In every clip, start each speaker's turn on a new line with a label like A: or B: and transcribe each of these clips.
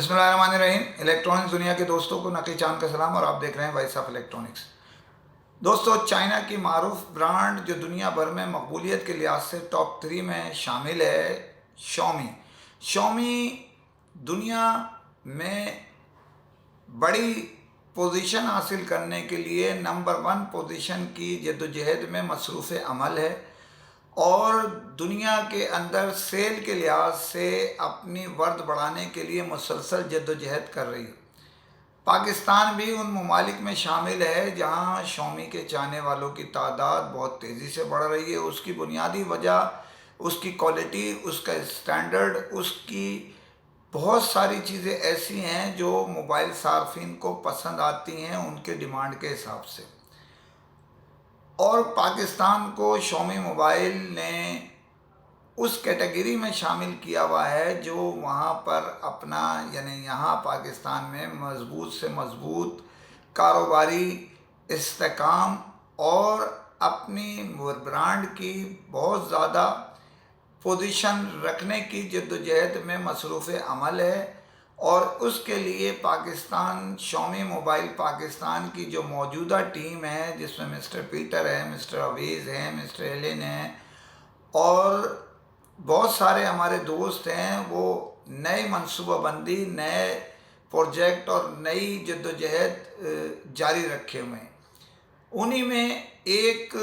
A: بسم اللہ الرحمن الرحیم۔ الیکٹرانکس دنیا کے دوستوں کو نقی چاند کا سلام، اور آپ دیکھ رہے ہیں وائس آف الیکٹرانکس۔ دوستو، چائنا کی معروف برانڈ جو دنیا بھر میں مقبولیت کے لحاظ سے ٹاپ 3 میں شامل ہے، شاؤمی۔ شاؤمی دنیا میں بڑی پوزیشن حاصل کرنے کے لیے نمبر 1 پوزیشن کی جدوجہد میں مصروف عمل ہے، اور دنیا کے اندر سیل کے لحاظ سے اپنی ورد بڑھانے کے لیے مسلسل جدوجہد کر رہی ہے۔ پاکستان بھی ان ممالک میں شامل ہے جہاں شاؤمی کے چاہنے والوں کی تعداد بہت تیزی سے بڑھ رہی ہے۔ اس کی بنیادی وجہ اس کی کوالٹی، اس کا اسٹینڈرڈ، اس کی بہت ساری چیزیں ایسی ہیں جو موبائل صارفین کو پسند آتی ہیں ان کے ڈیمانڈ کے حساب سے۔ اور پاکستان کو شاؤمی موبائل نے اس کیٹیگری میں شامل کیا ہوا ہے جو وہاں پر اپنا یہاں پاکستان میں مضبوط سے مضبوط کاروباری استحکام اور اپنی برانڈ کی بہت زیادہ پوزیشن رکھنے کی جدوجہد میں مصروف عمل ہے۔ اور اس کے لیے پاکستان شاؤمی موبائل پاکستان کی جو موجودہ ٹیم ہے، جس میں مسٹر پیٹر ہے، مسٹر عویز ہیں، مسٹر ایلن ہیں، اور بہت سارے ہمارے دوست ہیں، وہ نئے منصوبہ بندی، نئے پروجیکٹ اور نئی جدوجہد جاری رکھے ہوئے ہیں۔ انہی میں ایک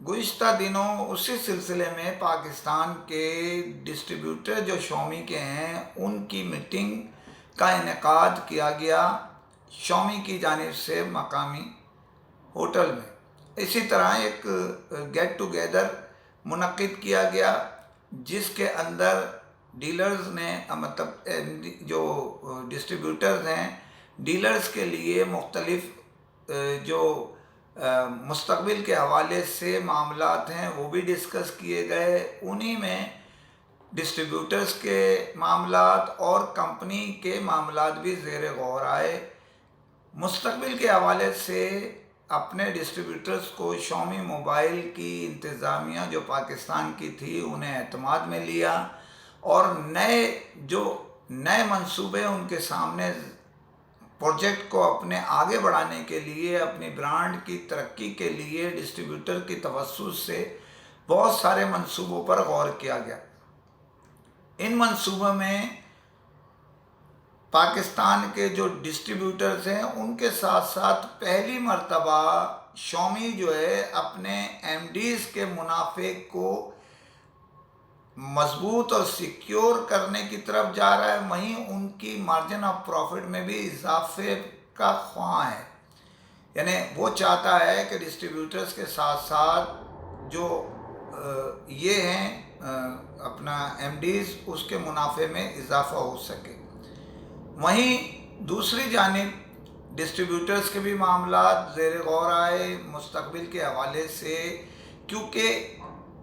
A: گزشتہ دنوں اسی سلسلے میں پاکستان کے ڈسٹریبیوٹر جو شاؤمی کے ہیں ان کی میٹنگ کا انعقاد کیا گیا شاؤمی کی جانب سے مقامی ہوٹل میں۔ اسی طرح ایک گیٹ ٹوگیدر منعقد کیا گیا جس کے اندر ڈیلرز نے جو ڈسٹریبیوٹرز ہیں، ڈیلرز کے لیے مختلف جو مستقبل کے حوالے سے معاملات ہیں وہ بھی ڈسکس کیے گئے۔ انہی میں ڈسٹریبیوٹرز کے معاملات اور کمپنی کے معاملات بھی زیر غور آئے۔ مستقبل کے حوالے سے اپنے ڈسٹریبیوٹرز کو شاؤمی موبائل کی انتظامیہ جو پاکستان کی تھی انہیں اعتماد میں لیا، اور نئے منصوبے ان کے سامنے پروجیکٹ کو اپنے آگے بڑھانے کے لیے، اپنی برانڈ کی ترقی کے لیے ڈسٹریبیوٹر کی توسط سے بہت سارے منصوبوں پر غور کیا گیا۔ ان منصوبوں میں پاکستان کے جو ڈسٹریبیوٹرز ہیں ان کے ساتھ ساتھ پہلی مرتبہ شاؤمی جو ہے اپنے ایم ڈیز کے منافع کو مضبوط اور سیکیور کرنے کی طرف جا رہا ہے، وہیں ان کی مارجن آف پروفٹ میں بھی اضافے کا خواہاں ہے۔ یعنی وہ چاہتا ہے کہ ڈسٹریبیوٹرز کے ساتھ ساتھ جو یہ ہیں اپنا ایم ڈیز، اس کے منافع میں اضافہ ہو سکے۔ وہیں دوسری جانب ڈسٹریبیوٹرز کے بھی معاملات زیر غور آئے مستقبل کے حوالے سے، کیونکہ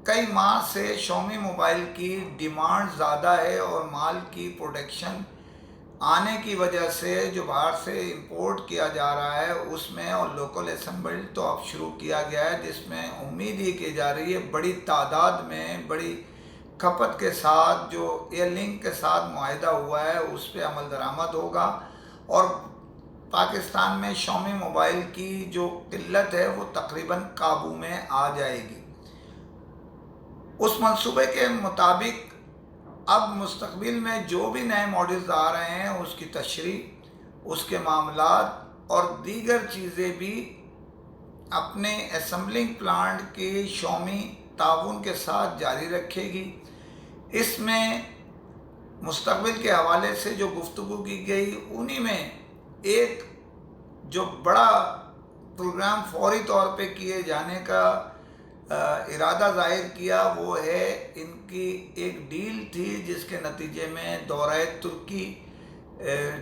A: کئی ماہ سے شاؤمی موبائل کی ڈیمانڈ زیادہ ہے، اور مال کی پروڈکشن آنے کی وجہ سے جو باہر سے امپورٹ کیا جا رہا ہے اس میں، اور لوکل اسمبل تو اب شروع کیا گیا ہے، جس میں امید یہ کی جا رہی ہے بڑی تعداد میں بڑی کھپت کے ساتھ جو ایئر لنک کے ساتھ معاہدہ ہوا ہے اس پہ عمل درآمد ہوگا، اور پاکستان میں شاؤمی موبائل کی جو قلت ہے وہ تقریباً قابو میں آ جائے گی۔ اس منصوبے کے مطابق اب مستقبل میں جو بھی نئے ماڈلز آ رہے ہیں اس کی تشریح، اس کے معاملات اور دیگر چیزیں بھی اپنے اسمبلنگ پلانٹ کی شاؤمی تعاون کے ساتھ جاری رکھے گی۔ اس میں مستقبل کے حوالے سے جو گفتگو کی گئی انہی میں ایک جو بڑا پروگرام فوری طور پہ کیے جانے کا ارادہ ظاہر کیا وہ ہے، ان کی ایک ڈیل تھی جس کے نتیجے میں دورہ ترکی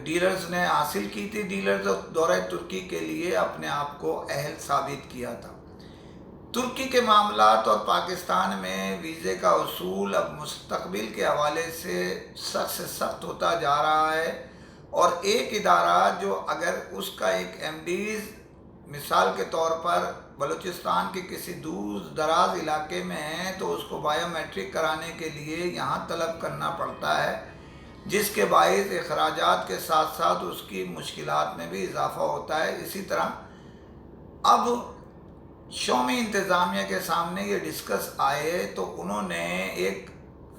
A: ڈیلرز نے حاصل کی تھی۔ ڈیلرز دورہ ترکی کے لیے اپنے آپ کو اہل ثابت کیا تھا۔ ترکی کے معاملات اور پاکستان میں ویزے کا اصول اب مستقبل کے حوالے سے سخت سے سخت ہوتا جا رہا ہے، اور ایک ادارہ جو اگر اس کا ایک ایم ڈیز مثال کے طور پر بلوچستان کے کسی دور دراز علاقے میں ہے تو اس کو بایو میٹرک کرانے کے لیے یہاں طلب کرنا پڑتا ہے، جس کے باعث اخراجات کے ساتھ ساتھ اس کی مشکلات میں بھی اضافہ ہوتا ہے۔ اسی طرح اب شومی انتظامیہ کے سامنے یہ ڈسکس آئے تو انہوں نے ایک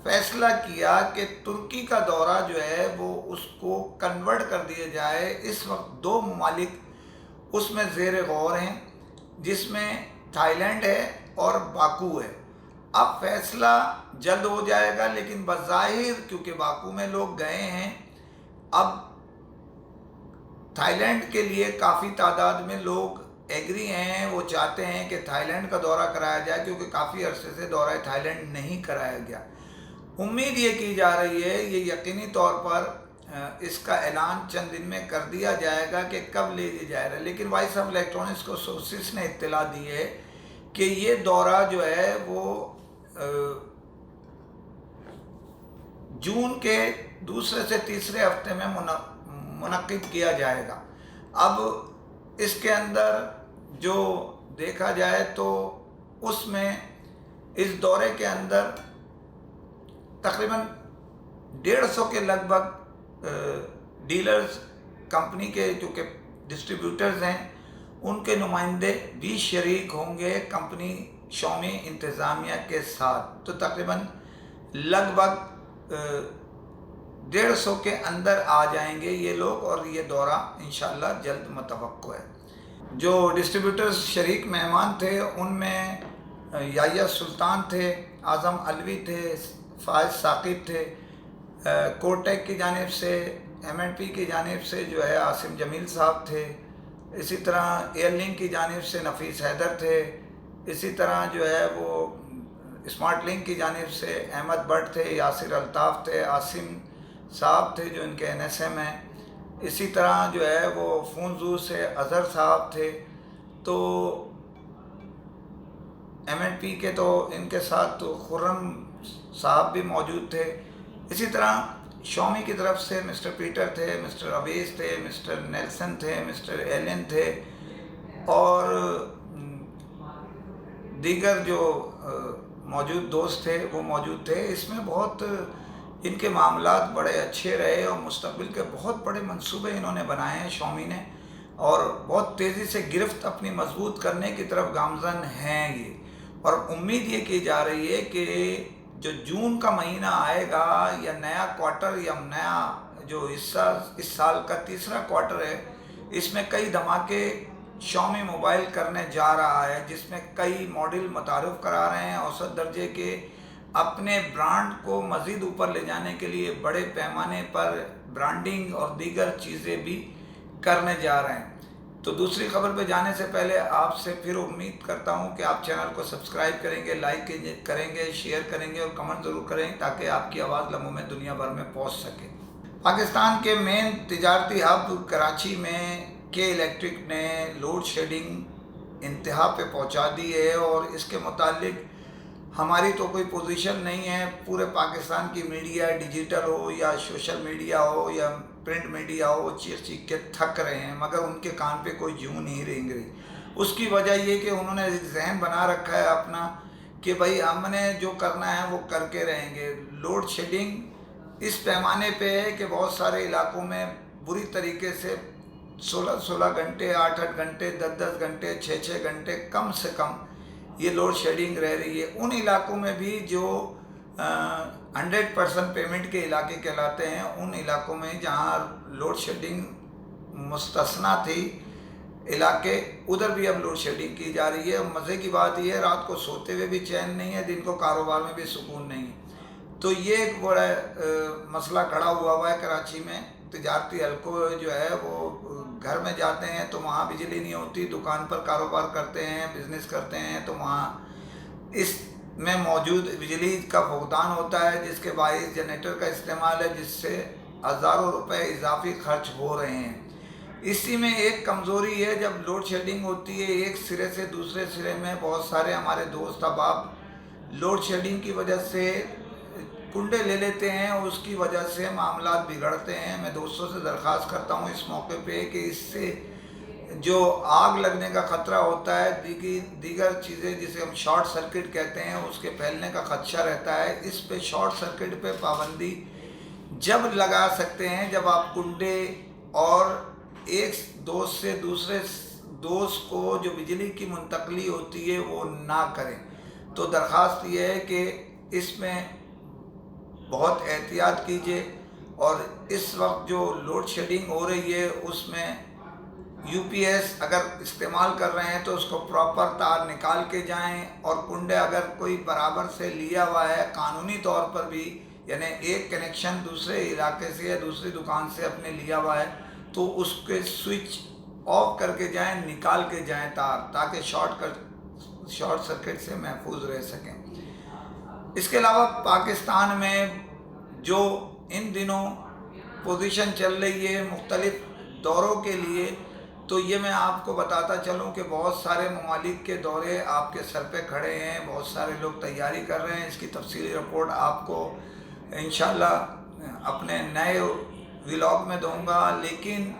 A: فیصلہ کیا کہ ترکی کا دورہ جو ہے وہ اس کو کنورٹ کر دیا جائے۔ اس وقت 2 ممالک اس میں زیر غور ہیں، جس میں تھائی لینڈ ہے اور باکو ہے۔ اب فیصلہ جلد ہو جائے گا، لیکن بظاہر کیونکہ باکو میں لوگ گئے ہیں، اب تھائی لینڈ کے لیے کافی تعداد میں لوگ ایگری ہیں، وہ چاہتے ہیں کہ تھائی لینڈ کا دورہ کرایا جائے، کیونکہ کافی عرصے سے دورہ تھائی لینڈ نہیں کرایا گیا۔ امید یہ کی جا رہی ہے، یہ یقینی طور پر اس کا اعلان چند دن میں کر دیا جائے گا کہ کب لے لیا جائے گا، لیکن وائس آف الیکٹرانکس کو سورسز نے اطلاع دی ہے کہ یہ دورہ جو ہے وہ جون کے دوسرے سے تیسرے ہفتے میں منعقد کیا جائے گا۔ اب اس کے اندر جو دیکھا جائے تو اس میں اس دورے کے اندر تقریباً 150 کے لگ بھگ ڈیلرز، کمپنی کے جو کہ ڈسٹریبیوٹرز ہیں، ان کے نمائندے بھی شریک ہوں گے کمپنی شومی انتظامیہ کے ساتھ۔ تو تقریباً لگ بھگ 150 کے اندر آ جائیں گے یہ لوگ، اور یہ دورہ انشاءاللہ جلد متوقع ہے۔ جو ڈسٹریبیوٹرز شریک مہمان تھے ان میں یحییٰ سلطان تھے، اعظم علوی تھے، فائز ثاقب تھے، کوٹیک کی جانب سے، M&P کی جانب سے جو ہے عاصم جمیل صاحب تھے، اسی طرح ایئر لنک کی جانب سے نفیس حیدر تھے، اسی طرح جو ہے وہ اسمارٹ لنک کی جانب سے احمد بٹ تھے، یاسر الطاف تھے، عاصم صاحب تھے جو ان کے NSM ہیں، اسی طرح جو ہے وہ فونزو سے اظہر صاحب تھے۔ تو M&P کے تو ان کے ساتھ تو خرم صاحب بھی موجود تھے، اسی طرح شومی کی طرف سے مسٹر پیٹر تھے، مسٹر اویس تھے، مسٹر نیلسن تھے، مسٹر ایلن تھے، اور دیگر جو موجود دوست تھے وہ موجود تھے۔ اس میں بہت ان کے معاملات بڑے اچھے رہے اور مستقبل کے بہت بڑے منصوبے انہوں نے بنائے ہیں شومی نے، اور بہت تیزی سے گرفت اپنی مضبوط کرنے کی طرف گامزن ہیں یہ، اور امید یہ کی جا رہی ہے کہ جو جون کا مہینہ آئے گا یا نیا کوارٹر یا نیا جو اس سال کا تیسرا کوارٹر ہے، اس میں کئی دھماکے شومی موبائل کرنے جا رہا ہے، جس میں کئی ماڈل متعارف کرا رہے ہیں اوسط درجے کے، اپنے برانڈ کو مزید اوپر لے جانے کے لیے بڑے پیمانے پر برانڈنگ اور دیگر چیزیں بھی کرنے جا رہے ہیں۔ تو دوسری خبر پہ جانے سے پہلے آپ سے پھر امید کرتا ہوں کہ آپ چینل کو سبسکرائب کریں گے، لائک کریں گے، شیئر کریں گے اور کمنٹ ضرور کریں تاکہ آپ کی آواز لمحوں میں دنیا بھر میں پہنچ سکے۔ پاکستان کے مین تجارتی ہب کراچی میں کے الیکٹرک نے لوڈ شیڈنگ انتہا پہ پہنچا دی ہے، اور اس کے متعلق ہماری تو کوئی پوزیشن نہیں ہے۔ پورے پاکستان کی میڈیا، ڈیجیٹل ہو یا سوشل میڈیا ہو یا پرنٹ میڈیا ہو، چیخ چیخ کے تھک رہے ہیں، مگر ان کے کان پہ کوئی جوں نہیں رینگ رہی۔ اس کی وجہ یہ کہ انہوں نے ذہن بنا رکھا ہے اپنا کہ بھائی ہم نے جو کرنا ہے وہ کر کے رہیں گے۔ لوڈ شیڈنگ اس پیمانے پہ ہے کہ بہت سارے علاقوں میں بری طریقے سے 16 گھنٹے، 8 گھنٹے، 10 گھنٹے، 6 گھنٹے کم سے کم یہ لوڈ شیڈنگ رہ رہی ہے۔ ان علاقوں میں بھی جو 100% پیمنٹ کے علاقے کہلاتے ہیں، ان علاقوں میں جہاں لوڈ شیڈنگ مستثنیٰ تھی علاقے، ادھر بھی اب لوڈ شیڈنگ کی جا رہی ہے۔ مزے کی بات یہ ہے رات کو سوتے ہوئے بھی چین نہیں ہے، دن کو کاروبار میں بھی سکون نہیں ہے۔ تو یہ ایک بڑا مسئلہ کھڑا ہوا ہے کراچی میں۔ تجارتی حلقوں جو ہے وہ گھر میں جاتے ہیں تو وہاں بجلی نہیں ہوتی، دکان پر کاروبار کرتے ہیں، بزنس کرتے ہیں تو وہاں اس میں موجود بجلی کا فقدان ہوتا ہے، جس کے باعث جنریٹر کا استعمال ہے، جس سے ہزاروں روپے اضافی خرچ ہو رہے ہیں۔ اسی میں ایک کمزوری ہے، جب لوڈ شیڈنگ ہوتی ہے ایک سرے سے دوسرے سرے میں بہت سارے ہمارے دوست احباب لوڈ شیڈنگ کی وجہ سے کنڈے لے لیتے ہیں، اور اس کی وجہ سے معاملات بگڑتے ہیں۔ میں دوستوں سے درخواست کرتا ہوں اس موقع پہ کہ اس سے جو آگ لگنے کا خطرہ ہوتا ہے، دیگر چیزیں جسے ہم شارٹ سرکٹ کہتے ہیں، اس کے پھیلنے کا خدشہ رہتا ہے۔ اس پہ شارٹ سرکٹ پہ پابندی جب لگا سکتے ہیں جب آپ کنڈے اور ایک دوست سے دوسرے دوست کو جو بجلی کی منتقلی ہوتی ہے وہ نہ کریں۔ تو درخواست یہ ہے کہ اس میں بہت احتیاط کیجیے، اور اس وقت جو لوڈ شیڈنگ ہو رہی ہے اس میں یو پی ایس اگر استعمال کر رہے ہیں تو اس کو پراپر تار نکال کے جائیں، اور کنڈے اگر کوئی برابر سے لیا ہوا ہے قانونی طور پر بھی، یعنی ایک کنیکشن دوسرے علاقے سے یا دوسری دکان سے اپنے لیا ہوا ہے تو اس کے سوئچ آف کر کے جائیں، نکال کے جائیں تار، تاکہ شارٹ سرکٹ سے محفوظ رہ سکیں۔ اس کے علاوہ پاکستان میں جو ان دنوں پوزیشن چل رہی ہے مختلف دوروں کے لیے، تو یہ میں آپ کو بتاتا چلوں کہ بہت سارے ممالک کے دورے آپ کے سر پہ کھڑے ہیں، بہت سارے لوگ تیاری کر رہے ہیں۔ اس کی تفصیلی رپورٹ آپ کو انشاءاللہ اپنے نئے ولاگ میں دوں گا، لیکن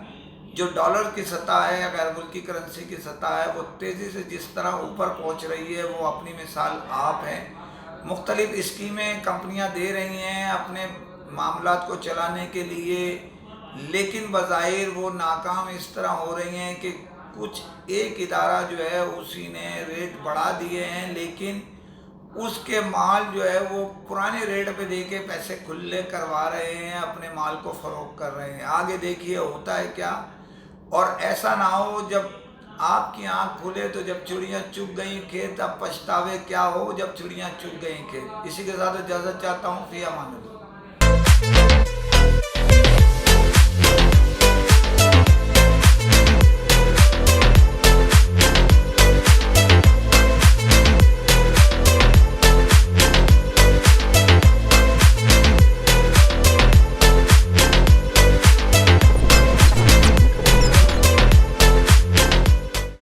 A: جو ڈالر کی سطح ہے، غیر ملکی کرنسی کی سطح ہے، وہ تیزی سے جس طرح اوپر پہنچ رہی ہے وہ اپنی مثال آپ ہیں۔ مختلف اسکیمیں کمپنیاں دے رہی ہیں اپنے معاملات کو چلانے کے لیے، لیکن بظاہر وہ ناکام اس طرح ہو رہی ہیں کہ کچھ ایک ادارہ جو ہے اسی نے ریٹ بڑھا دیے ہیں، لیکن اس کے مال جو ہے وہ پرانے ریٹ پہ دے کے پیسے کھلے کروا رہے ہیں، اپنے مال کو فروخت کر رہے ہیں۔ آگے دیکھیے ہوتا ہے کیا، اور ایسا نہ ہو جب آپ کی آنکھ کھلے تو جب چڑیاں چگ گئیں کھیت اب پچھتاوے کیا ہو، جب چڑیاں چگ گئیں کھیت۔ اسی کے ساتھ اجازت چاہتا ہوں، فی امان اللہ۔